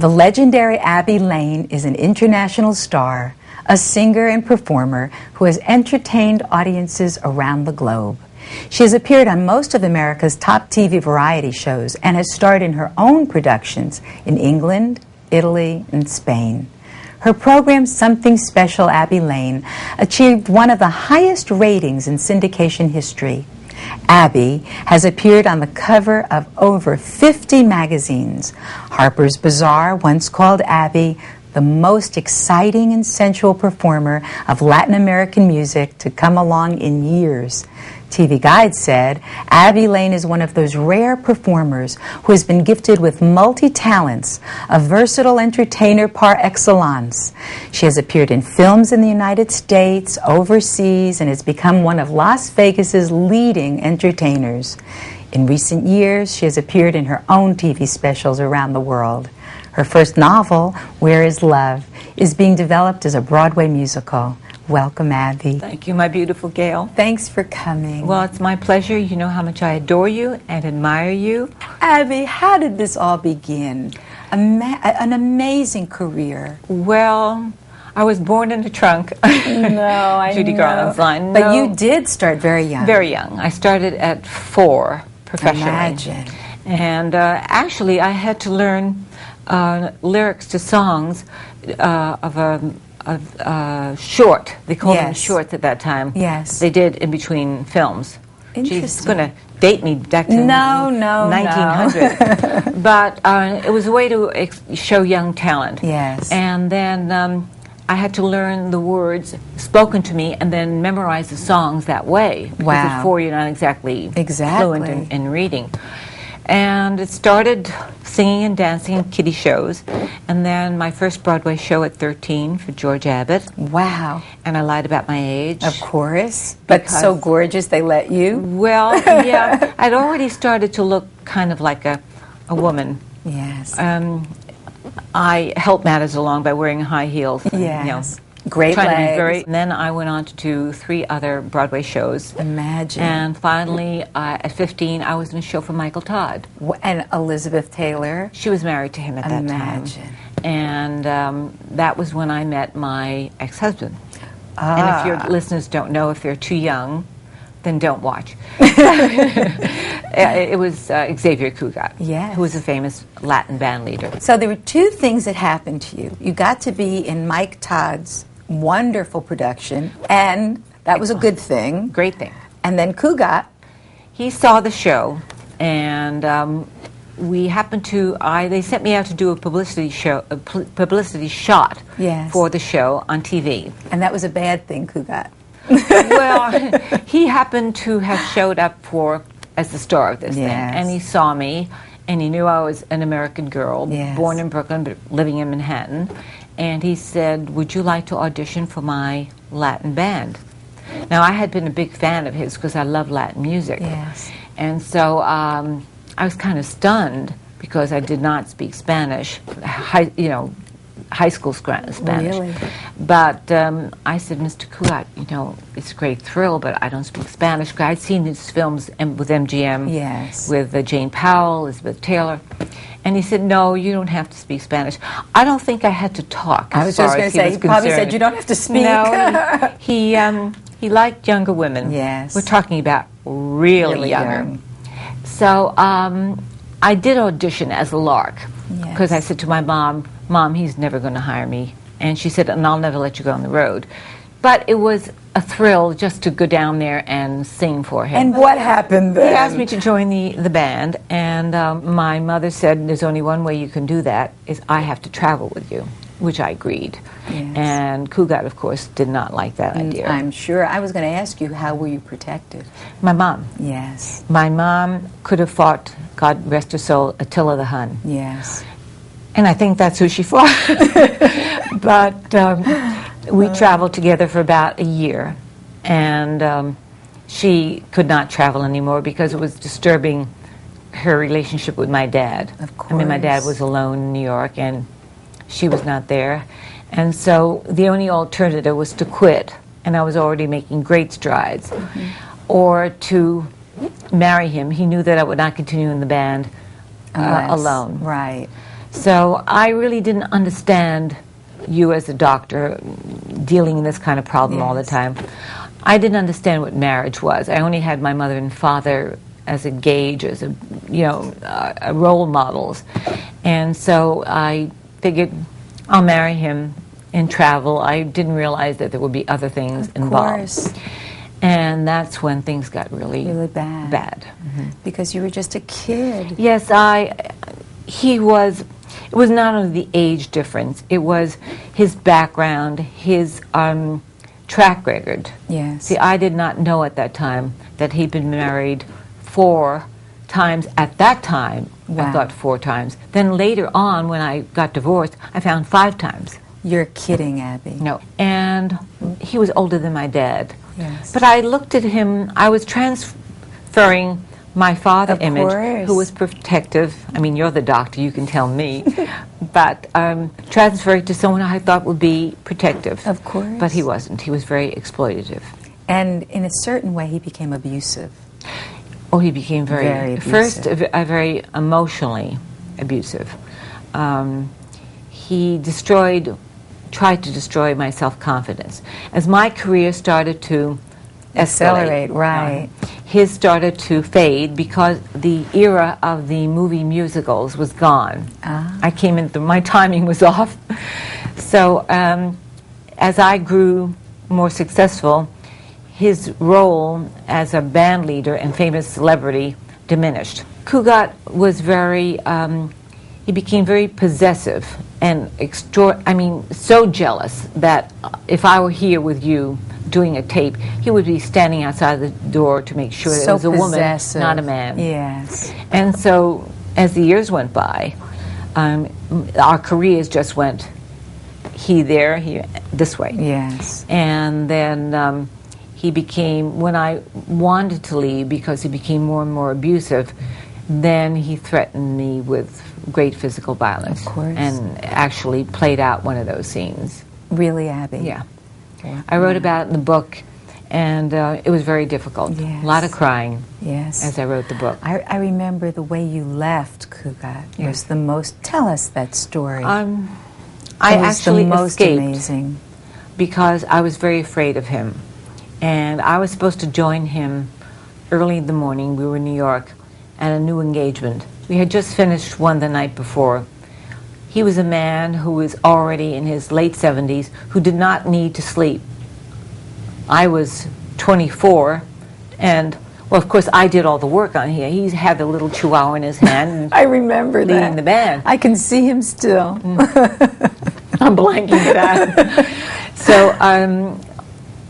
The legendary Abbe Lane is an international star, a singer and performer who has entertained audiences around the globe. She has appeared on most of America's top TV variety shows and has starred in her own productions in England, Italy, and Spain. Her program, Something Special Abbe Lane, achieved one of the highest ratings in syndication history. Abbe has appeared on the cover of over 50 magazines. Harper's Bazaar once called Abbe the most exciting and sensual performer of Latin American music to come along in years. TV Guide said, Abbe Lane is one of those rare performers who has been gifted with multi-talents, a versatile entertainer par excellence. She has appeared in films in the United States, overseas, and has become one of Las Vegas's leading entertainers. In recent years, she has appeared in her own TV specials around the world. Her first novel, Where Is Love, is being developed as a Broadway musical. Welcome, Abbe. Thank you, my beautiful Gail. Thanks for coming. Well, it's my pleasure. You know how much I adore you and admire you. Abbe, how did this all begin? An amazing career. Well, I was born in the trunk. No, I Judy know. Garland's line. But No. you did start very young. Very young. I started at 4 professionally. Imagine. And actually, I had to learn lyrics to songs of a short. They called them Yes. shorts at that time. Yes. They did in between films. Interesting. She's going to date me back to No, 1900. But it was a way to show young talent. Yes. And then I had to learn the words spoken to me and then memorize the songs that way. Because Wow. at 4 you're not exactly fluent in reading. And it started singing and dancing in kiddie shows. And then my first Broadway show at 13 for George Abbott. Wow. And I lied about my age. Of course. But Because- so gorgeous they let you. Well, yeah. I'd already started to look kind of like a woman. Yes. I helped matters along by wearing high heels. And, Yes. Great trying legs. to be very. And then I went on to do 3 other Broadway shows. Imagine. And finally, at 15, I was in a show for Michael Todd. And Elizabeth Taylor. She was married to him at that time. Imagine. And that was when I met my ex-husband. Ah. And if your listeners don't know, if they're too young, then don't watch. It was Xavier Cugat, Yes. who was a famous Latin band leader. So there were 2 things that happened to you. You got to be in Mike Todd's wonderful production, and that was a good thing. Great thing. And then Cugat. He saw the show, and we happened to. They sent me out to do a publicity shot Yes. for the show on TV. And that was a bad thing, Cugat. Well, he happened to have showed up as the star of this thing, Yes. and he saw me, and he knew I was an American girl, Yes. born in Brooklyn but living in Manhattan, and he said, "Would you like to audition for my Latin band?" Now, I had been a big fan of his because I love Latin music, Yes. and so I was kind of stunned because I did not speak Spanish, high school Spanish. Really? But I said, Mr. Cugat, it's a great thrill, but I don't speak Spanish. I'd seen his films with MGM, Yes. with Jane Powell, Elizabeth Taylor. And he said, no, you don't have to speak Spanish. I don't think I had to talk. I was just going to say, he probably said you don't have to speak. No, he liked younger women. Yes. We're talking about really younger. young. So I did audition as a lark because Yes. I said to my mom, he's never going to hire me. And she said, and I'll never let you go on the road. But it was a thrill just to go down there and sing for him. And what happened then? He asked me to join the band, and my mother said, there's only one way you can do that, is I have to travel with you, which I agreed. Yes. And Cugat, of course, did not like that idea. I'm sure. I was going to ask you, how were you protected? My mom. Yes. My mom could have fought, God rest her soul, Attila the Hun. Yes. And I think that's who she fought. But we traveled together for about a year, and she could not travel anymore because it was disturbing her relationship with my dad. Of course. I mean, my dad was alone in New York, and she was not there. And so the only alternative was to quit, and I was already making great strides, or to marry him. He knew that I would not continue in the band alone. Right. So I really didn't understand you as a doctor dealing in this kind of problem all the Yes. time. I didn't understand what marriage was. I only had my mother and father as a gauge, as a role models, and so I figured I'll marry him and travel. I didn't realize that there would be other things involved. Course. And that's when things got really bad. Mm-hmm. Because you were just a kid. Yes, it was not only the age difference, it was his background, his track record. Yes. See, I did not know at that time that he'd been married 4 times at that time. Wow. I thought 4 times. Then later on, when I got divorced, I found 5 times. You're kidding, Abbe. No. And he was older than my dad. Yes. But I looked at him, I was transferring my father Of image, course. who was protective. I mean, you're the doctor, you can tell me. But transferring to someone I thought would be protective. Of course. But he wasn't. He was very exploitative. And in a certain way, he became abusive. Oh, he became Very first, abusive. very emotionally abusive. He tried to destroy my self-confidence. As my career started to Accelerate, right. His started to fade because the era of the movie musicals was gone. I came in, my timing was off. So as I grew more successful, his role as a band leader and famous celebrity diminished. Cugat was he became very possessive and so jealous that if I were here with you doing a tape, he would be standing outside the door to make sure that it was a woman, not a man. Yes. And so as the years went by, our careers just went he there, he this way. Yes. And then he became, when I wanted to leave because he became more and more abusive, then he threatened me with great physical violence. Of course. And actually played out one of those scenes. Really, Abbe? Yeah. I wrote about it in the book, and it was very difficult. Yes. A lot of crying. Yes. As I wrote the book. I remember the way you left Cugat was the most. Tell us that story. I It was actually the most escaped amazing. because I was very afraid of him, and I was supposed to join him early in the morning. We were in New York at a new engagement. We had just finished one the night before. He was a man who was already in his late 70s who did not need to sleep. I was 24, and, well, of course, I did all the work on here. He had the little chihuahua in his hand. I remember that. Leading the band. I can see him still. I'm blanking it out. So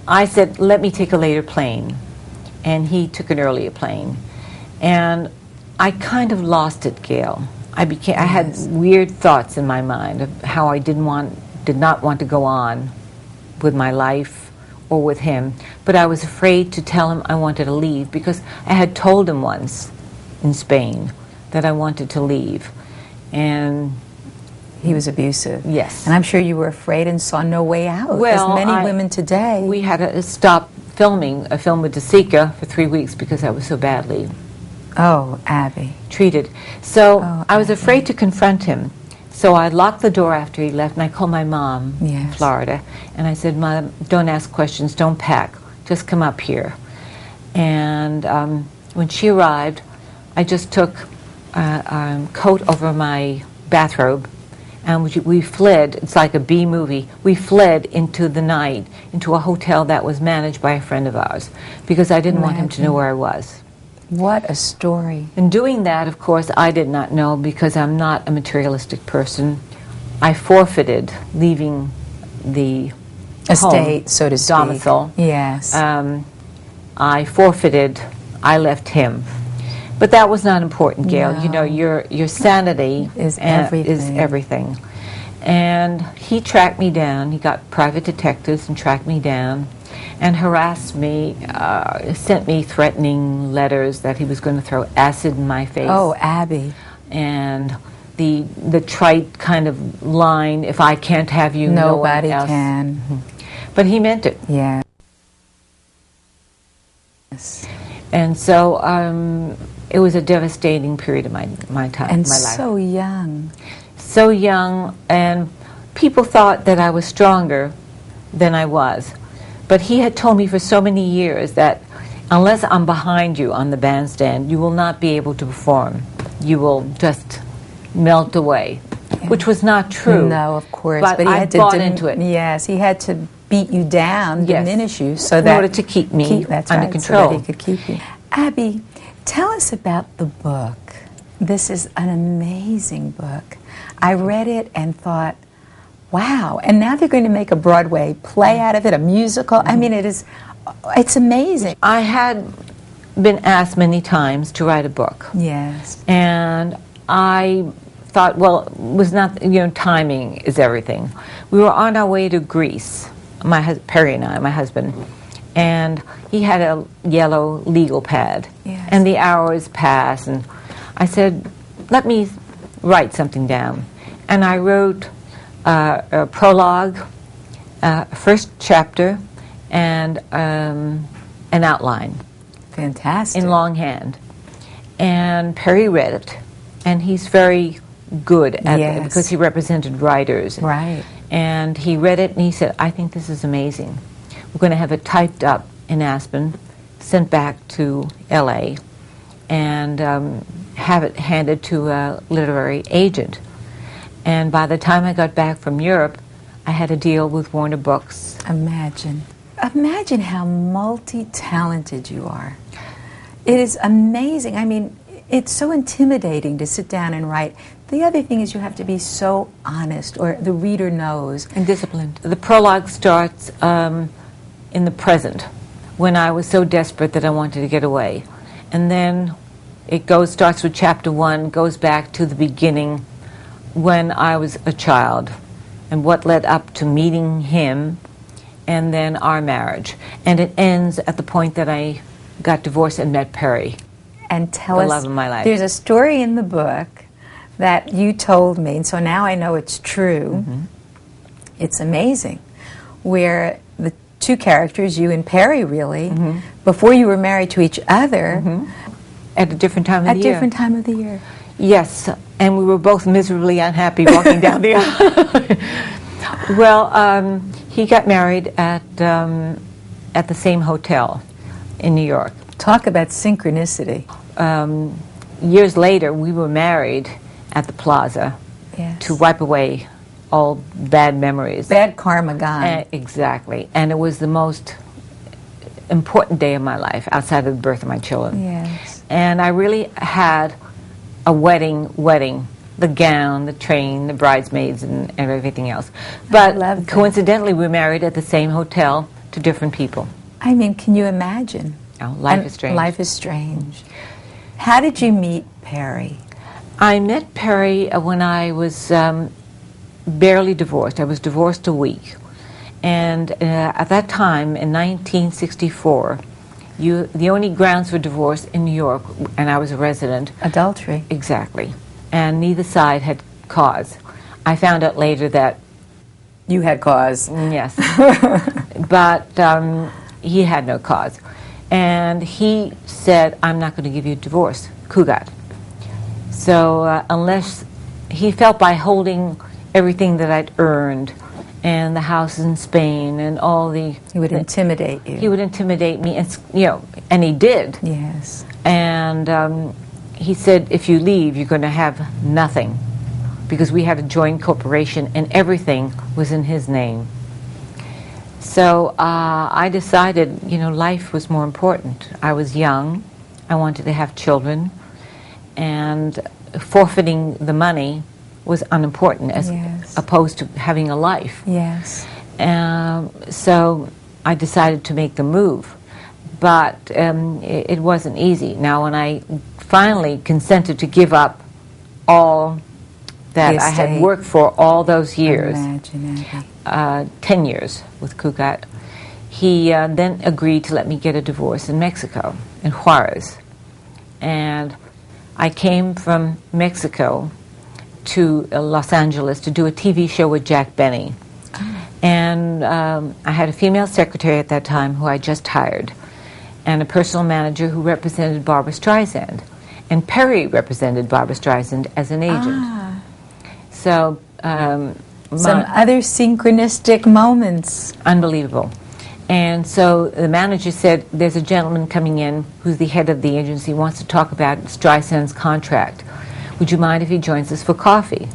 I said, let me take a later plane. And he took an earlier plane. And I kind of lost it, Gail. I had weird thoughts in my mind of how I did not want to go on with my life or with him, but I was afraid to tell him I wanted to leave because I had told him once in Spain that I wanted to leave, and he was abusive. Yes. And I'm sure you were afraid and saw no way out. Well, as many women today. We had to stop filming a film with DeSica for 3 weeks because I was so badly Abbe. treated. So I was Abbe. afraid to confront him. So I locked the door after he left, and I called my mom in Yes. Florida, and I said, Mom, don't ask questions, don't pack, just come up here. And when she arrived, I just took a coat over my bathrobe, and we fled. It's like a B movie. We fled into the night, into a hotel that was managed by a friend of ours, because I didn't want him to know where I was. What a story. In doing that, of course, I did not know, because I'm not a materialistic person. I forfeited leaving the Estate, home, so to speak. domicile. Yes. I left him. But that was not important, Gail. No. You know, your sanity Is everything. everything. And he tracked me down. He got private detectives and tracked me down and harassed me, sent me threatening letters that he was going to throw acid in my face. Oh, Abbe. And the trite kind of line, if I can't have you, no one Nobody else. can. But he meant it. Yeah. Yes. And so it was a devastating period of my time, And my life. so young. so young, and people thought that I was stronger than I was. But he had told me for so many years that unless I'm behind you on the bandstand, you will not be able to perform. You will just melt away, which was not true. No, of course. But he I had bought to into it. Yes, he had to beat you down, Yes. diminish you, so in that order to keep me that's under right, control. so that he could keep you. Abbe, tell us about the book. This is an amazing book. I read it and thought, wow. And now they're going to make a Broadway play out of it, a musical. I mean, it's amazing. I had been asked many times to write a book. Yes. And I thought, well, it was not, timing is everything. We were on our way to Greece, Perry and I, my husband, and he had a yellow legal pad. Yes. And the hours passed, and I said, let me write something down. And I wrote a prologue, first chapter, and an outline. Fantastic. In longhand. And Perry read it, and he's very good at it because he represented writers. Right. And he read it, and he said, I think this is amazing. We're going to have it typed up in Aspen, sent back to L.A., and have it handed to a literary agent. And by the time I got back from Europe, I had a deal with Warner Books. Imagine how multi-talented you are. It is amazing. I mean, it's so intimidating to sit down and write. The other thing is you have to be so honest, or the reader knows. And disciplined. The prologue starts in the present, when I was so desperate that I wanted to get away. And then it starts with chapter 1, goes back to the beginning when I was a child, and what led up to meeting him, and then our marriage. And it ends at the point that I got divorced and met Perry. And tell the us, love of my life. There's a story in the book that you told me, and so now I know it's true. Mm-hmm. It's amazing, where the two characters, you and Perry really, mm-hmm. before you were married to each other, mm-hmm. at a different time of the year. At different time of the year. Yes, and we were both miserably unhappy walking down the aisle. Well, he got married at the same hotel in New York. Talk about synchronicity. Years later, we were married at the Plaza to wipe away all bad memories. Bad karma gone. Exactly. And it was the most important day of my life outside of the birth of my children. Yes. And I really had a wedding, the gown, the train, the bridesmaids, and everything else. But coincidentally, we were married at the same hotel to different people. I mean, can you imagine? Oh, life is strange. Life is strange. How did you meet Perry? I met Perry when I was barely divorced. I was divorced a week. And at that time, in 1964, the only grounds for divorce in New York, and I was a resident. Adultery. Exactly. And neither side had cause. I found out later that... You had cause. Yes. But he had no cause. And he said, I'm not going to give you a divorce, Cugat. So unless he felt by holding everything that I'd earned, and the house in Spain, and all the... He would intimidate you. He would intimidate me, and and he did. Yes. And he said, if you leave, you're going to have nothing, because we had a joint corporation, and everything was in his name. So I decided, life was more important. I was young. I wanted to have children, and forfeiting the money was unimportant as opposed to having a life. Yes. So I decided to make the move, but it wasn't easy. Now, when I finally consented to give up all that I had worked for all those years, 10 years with Cugat, he then agreed to let me get a divorce in Mexico, in Juarez. And I came from Mexico to Los Angeles to do a TV show with Jack Benny. Oh. And I had a female secretary at that time who I just hired, and a personal manager who represented Barbra Streisand. And Perry represented Barbra Streisand as an agent. Ah. So, some other synchronistic moments. unbelievable. And so the manager said, there's a gentleman coming in who's the head of the agency, wants to talk about Streisand's contract. Would you mind if he joins us for coffee?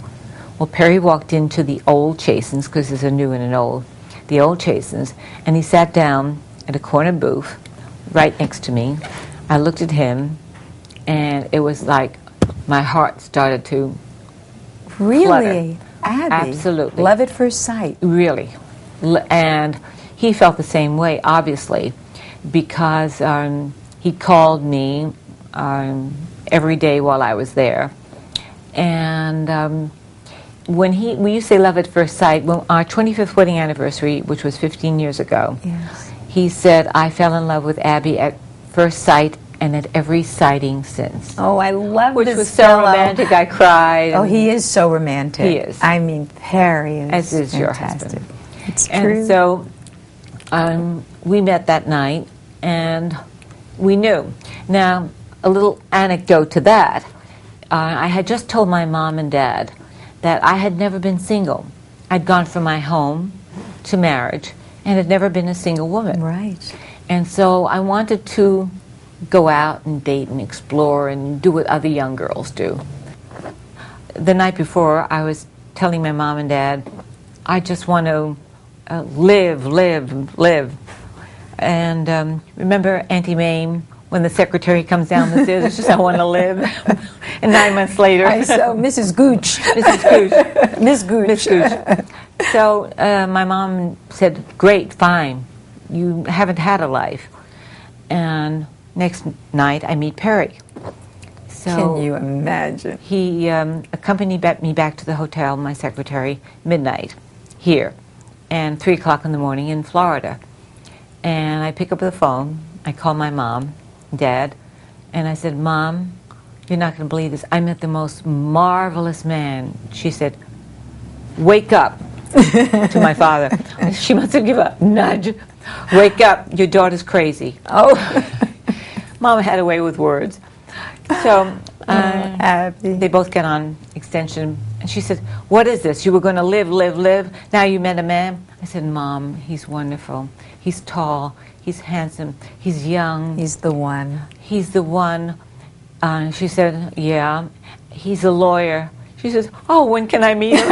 Well, Perry walked into the old Chasen's, because there's a new and an old, the old Chasen's, and he sat down at a corner booth right next to me. I looked at him, and it was like my heart started to Really? flutter. Abby. Absolutely. Love at first sight. Really. And he felt the same way, obviously, because he called me every day while I was there. And when you say love at first sight, when our 25th wedding anniversary, which was 15 years ago, Yes. he said, I fell in love with Abby at first sight and at every sighting since. Oh, I love Which this was so fellow. romantic, I cried. Oh, he is so romantic. He is. I mean, Perry is As is your fantastic. husband. It's true. And so we met that night, and we knew. Now, a little anecdote to that. I had just told my mom and dad that I had never been single. I'd gone from my home to marriage and had never been a single woman. Right. And so I wanted to go out and date and explore and do what other young girls do. The night before, I was telling my mom and dad, I just want to live. And remember Auntie Mame, when the secretary comes down the stairs, it's just, I want to live. And 9 months later. I saw Mrs. Gooch. Mrs. Gooch. Miss Gooch. Miss Gooch. So my mom said, great, fine. You haven't had a life. And next night, I meet Perry. So Can you imagine? he accompanied me back to the hotel, my secretary, midnight here, and 3 o'clock in the morning in Florida. And I pick up the phone. I call my mom, Dad, and I said, Mom, you're not going to believe this. I met the most marvelous man. She said, wake up, to my father. She must have given a nudge. Wake up, your daughter's crazy. Oh. Mom had a way with words. So Abby. they both got on extension, and she said, what is this? You were going to live. Now you met a man? I said, Mom, he's wonderful. He's tall. He's handsome. He's young. He's the one. He's the one. She said, yeah. He's a lawyer. She says, oh, when can I meet him?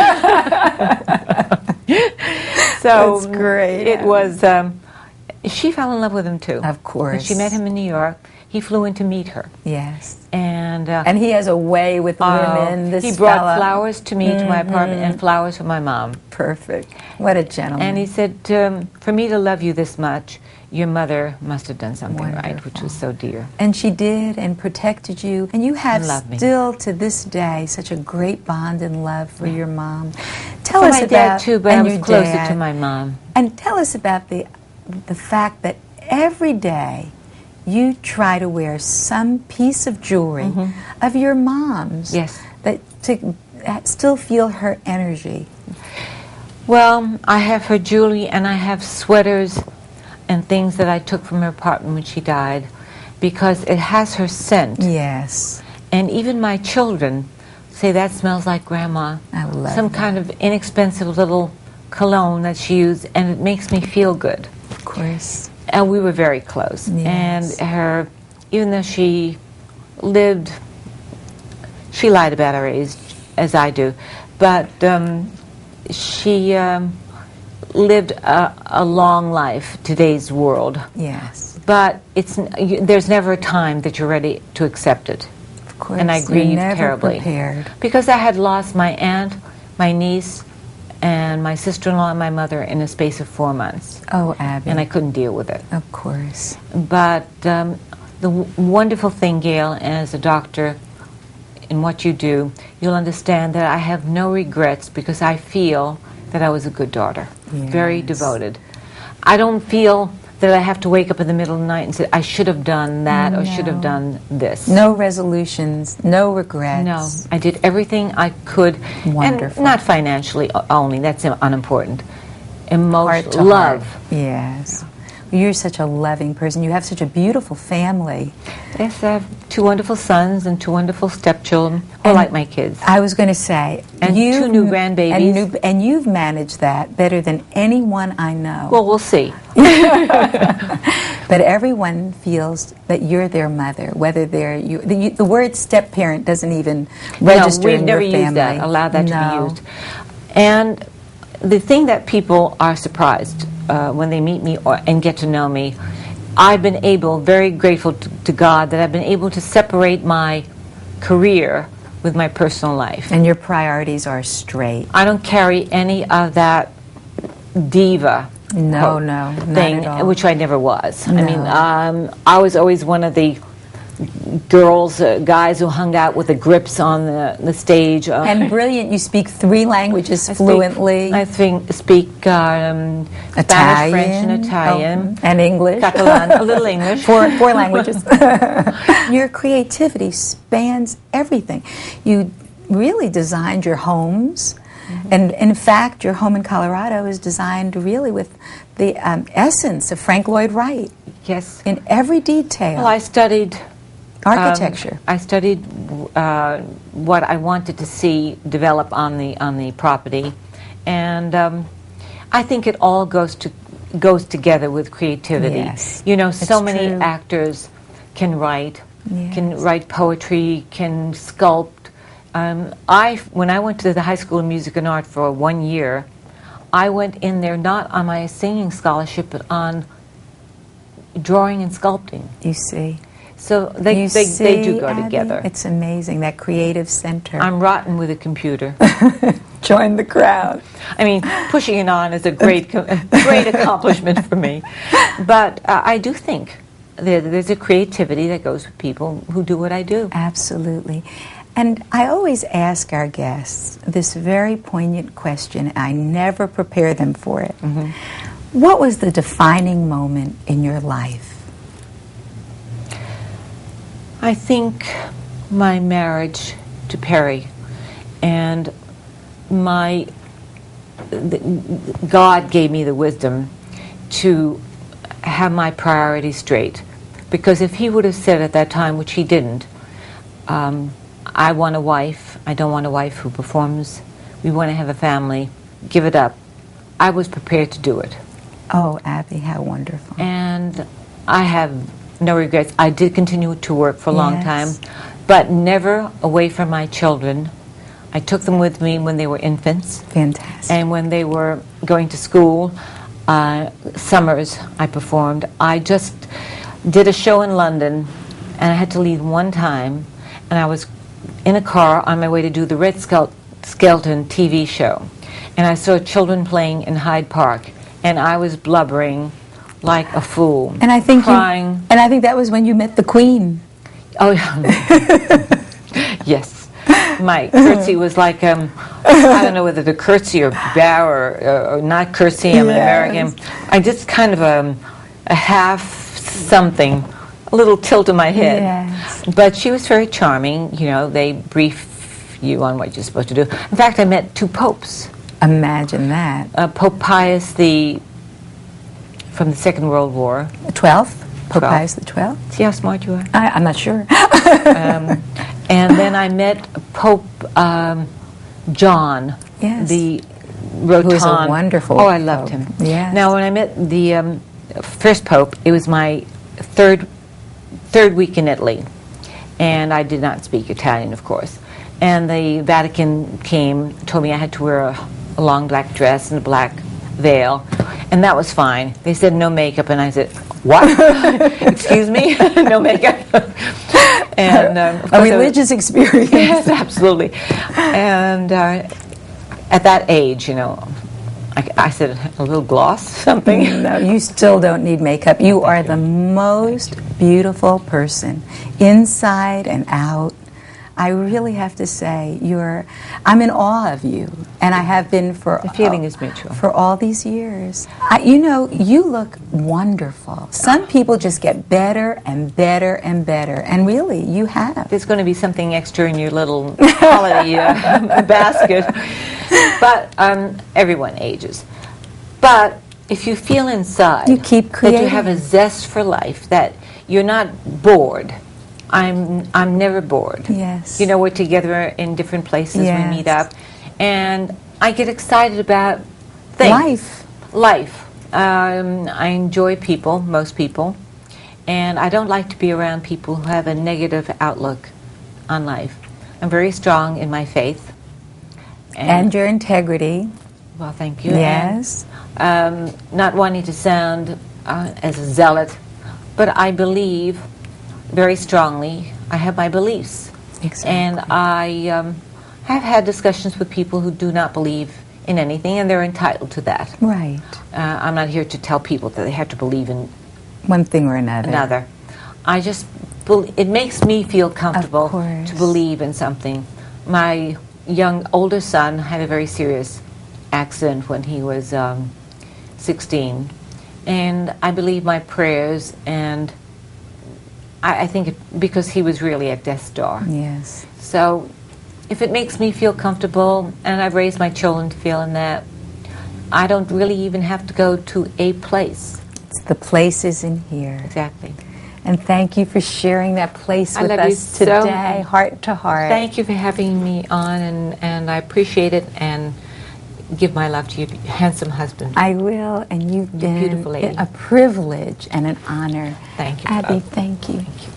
So That's great. it was, she fell in love with him too. Of course. When she met him in New York, he flew in to meet her. Yes. And he has a way with women. This he brought fella. flowers to me, to my apartment, and flowers for my mom. Perfect. What a gentleman. And he said, for me to love you this much, your mother must have done something right, which was so dear. And she did, and protected you. And you have Loved me. still to this day such a great bond and love for your mom. Tell For us my about dad too, but I and was your closer dad. to my mom. And tell us about the fact that every day you try to wear some piece of jewelry of your mom's. Yes. That to still feel her energy. Well, I have her jewelry, and I have sweaters and things that I took from her apartment when she died, because it has her scent. Yes. And even my children say, that smells like Grandma. I love Some that. kind of inexpensive little cologne that she used, and it makes me feel good. Of course. And we were very close. Yes. And her, even though she lived, she lied about her age, as I do, but she lived a long life, today's world. Yes. But there's never a time that you're ready to accept it. Of course. And I You're grieved never terribly. prepared. Because I had lost my aunt, my niece, and my sister-in-law and my mother in a space of 4 months. Oh, Abby. And I couldn't deal with it. Of course. But the wonderful thing, Gail, as a doctor, in what you do, you'll understand that I have no regrets, because I feel that I was a good daughter, very Yes. devoted. I don't feel that I have to wake up in the middle of the night and say, I should have done that or should have done this. No resolutions, no regrets. No, I did everything I could. Wonderful. And not financially only, that's unimportant. Heart to Love. heart. Yes. You're such a loving person. You have such a beautiful family. Yes, I have 2 wonderful sons and 2 wonderful stepchildren, who are like my kids. I was going to say, and 2 new grandbabies. And you've managed that better than anyone I know. Well, we'll see. But everyone feels that you're their mother, whether they're you. The word step-parent doesn't even register in your family. No, we've never used that, allowed that to be used. And the thing that people are surprised when they meet me and get to know me, I've been able, very grateful to God, that I've been able to separate my career with my personal life. And your priorities are straight. I don't carry any of that diva thing, not at all. which I never was. No. I mean, I was always one of the girls, guys who hung out with the grips on the stage. And brilliant, you speak 3 languages fluently. I speak Spanish, French, and Italian. And English. Catalan, a little English. 4 languages. Your creativity spans everything. You really designed your homes. Mm-hmm. And in fact, your home in Colorado is designed really with the essence of Frank Lloyd Wright. Yes. In every detail. Well, I studied architecture. I studied what I wanted to see develop on the property, and I think it all goes together with creativity. Yes, you know, so many true. Actors can write, Yes. can write poetry, can sculpt. When I went to the High School of Music and Art for 1 year, I went in there not on my singing scholarship, but on drawing and sculpting. You see. So they do go Abbe? together. It's amazing, that creative center. I'm rotten with a computer. Join the crowd. I mean, pushing it on is a great accomplishment for me. But I do think there's a creativity that goes with people who do what I do. Absolutely. And I always ask our guests this very poignant question. I never prepare them for it. Mm-hmm. What was the defining moment in your life? I think my marriage to Perry, and God gave me the wisdom to have my priorities straight. Because if he would have said at that time, which he didn't, I want a wife, I don't want a wife who performs, we want to have a family, give it up, I was prepared to do it. Oh, Abbe, how wonderful. And I have no regrets. I did continue to work for a long time, but never away from my children. I took them with me when they were infants. Fantastic. And when they were going to school, summers I performed. I just did a show in London, and I had to leave one time, and I was in a car on my way to do the Red Skelton TV show. And I saw children playing in Hyde Park, and I was blubbering like a fool, and I think crying. And I think that was when you met the Queen. Oh, yeah. Yes. My curtsy was like, I don't know whether to curtsy or bow or not curtsy. I'm an American. I just kind of a half something, a little tilt of my head. Yes. But she was very charming. You know, they brief you on what you're supposed to do. In fact, I met 2 popes. Imagine that. Pope Pius from the Second World War. 12th? Pope Pius the 12th? See how smart you are? I'm not sure. And then I met Pope John, yes. the Rotund. Who was a wonderful I loved him. Yes. Now, when I met the first Pope, it was my third week in Italy, and I did not speak Italian, of course. And the Vatican told me I had to wear a long black dress and a black veil, and that was fine. They said no makeup, and I said, what? Excuse me? No makeup? And a religious experience. Yes, absolutely. And at that age, you know, I said, a little gloss, something? No, you still don't need makeup. You are the most beautiful person, inside and out. I really have to say, I'm in awe of you, and I have been for the feeling is mutual for all these years. You know, you look wonderful. Some people just get better and better and better, and really, you have. There's going to be something extra in your little holiday basket, but everyone ages. But if you feel inside You keep that you have a creating. zest for life, that you're not bored. I'm never bored. Yes. You know, we're together in different places. Yes. We meet up, and I get excited about things. Life. I enjoy people, most people, and I don't like to be around people who have a negative outlook on life. I'm very strong in my faith. And your integrity. Well, thank you. Yes. And, not wanting to sound as a zealot, but I believe very strongly. I have my beliefs. Exactly. And I have had discussions with people who do not believe in anything, and they're entitled to that. Right. I'm not here to tell people that they have to believe in One thing or another. another. I just, it makes me feel comfortable course. to believe in something. My older son had a very serious accident when he was 16, and I believe my prayers, and I think because he was really at death's door. Yes. So if it makes me feel comfortable, and I've raised my children to feel in that, I don't really even have to go to a place. The place is in here. Exactly. And thank you for sharing that place I with love you us so today, much. heart to heart. Thank you for having me on, and I appreciate it, and give my love to your handsome husband. I will, and you've been beautiful lady. a privilege and an honor. Thank you. Abbe, thank you. Thank you.